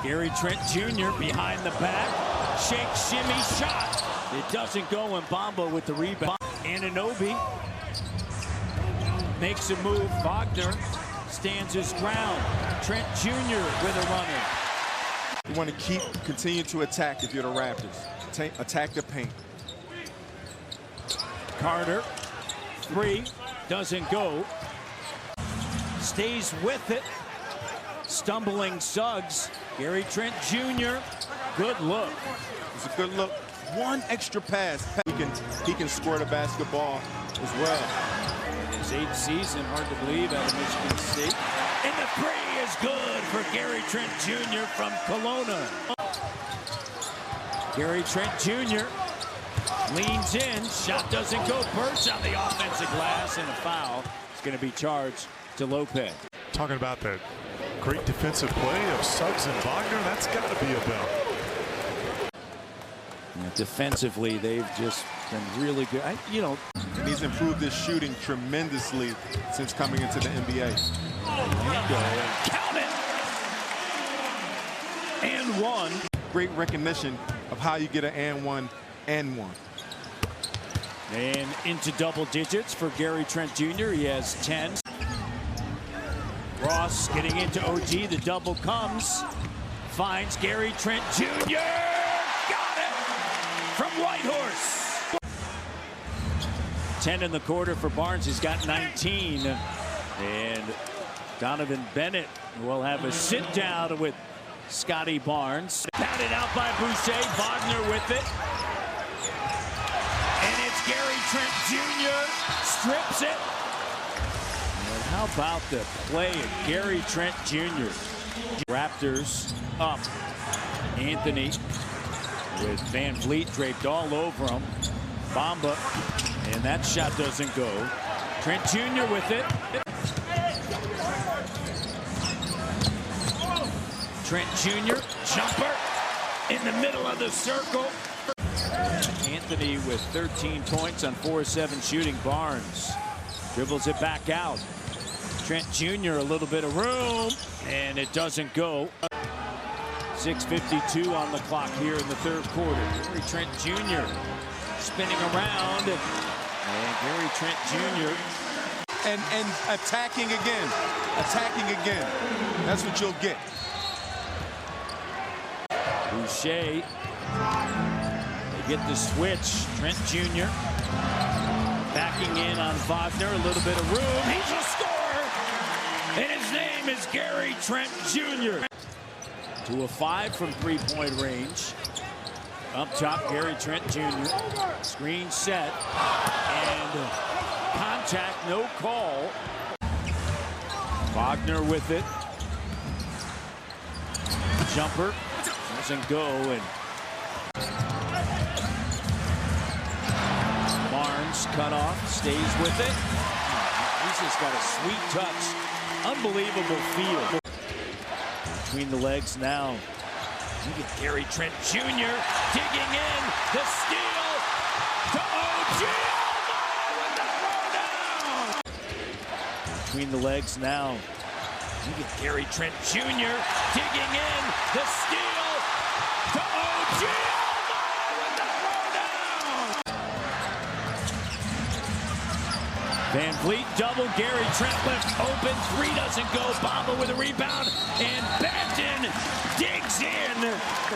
Gary Trent Jr. behind the back. Shake, shimmy, shot. It doesn't go, and Bamba with the rebound. Anunoby makes a move. Wagner stands his ground. Trent Jr. with a runner. You want to continue to attack if you're the Raptors. Attack the paint. Carter, three, doesn't go. Stays with it. Stumbling Suggs. Gary Trent Jr. Good look. It's a good look. One extra pass. He can score the basketball as well. In his 8th season, hard to believe, out of Michigan State. And the three is good for Gary Trent Jr. from Kelowna. Gary Trent Jr. leans in. Shot doesn't go. Burch on the offensive glass, and a foul is going to be charged to Lopez. Talking about that great defensive play of Suggs and Wagner, that's got to be a bell. Defensively, they've just been really good. He's improved his shooting tremendously since coming into the NBA. Count it! And one. Great recognition of how you get an and one. And into double digits for Gary Trent Jr. He has 10. Ross getting into OG. The double comes. Finds Gary Trent Jr. Got it! From Whitehorse. 10 in the quarter for Barnes. He's got 19. And Donovan Bennett will have a sit down with Scotty Barnes. Pounded out by Boucher. Wagner with it. And it's Gary Trent Jr. Strips it. And how about the play of Gary Trent Jr.? Raptors up. Anthony with Van Vliet draped all over him. Bamba. And that shot doesn't go. Trent Jr. with it. Trent Jr. Jumper in the middle of the circle. Anthony with 13 points on 4-7 shooting. Barnes dribbles it back out. Trent Jr. a little bit of room, and it doesn't go. 6:52 on the clock here in the third quarter. Gary Trent Jr. spinning around, and Gary Trent Jr. and attacking again. Attacking again. That's what you'll get. Boucher. They get the switch. Trent Jr. backing in on Wagner. A little bit of room. He's a scorer. And his name is Gary Trent Jr. 2 of 5 from three-point range. Up top, Gary Trent Jr. Screen set. And contact, no call. Wagner with it. Jumper. Doesn't go, and Barnes cut off, stays with it. He's just got a sweet touch. Unbelievable feel. Between the legs now. You get Gary Trent Jr. digging in. The steal to OG. With the throwdown. Between the legs now. You get Gary Trent Jr. digging in. The steal to OG. With the throwdown. Van Vliet double. Gary Trent left open. Three doesn't go. Bamba with a rebound. And Benton digs in.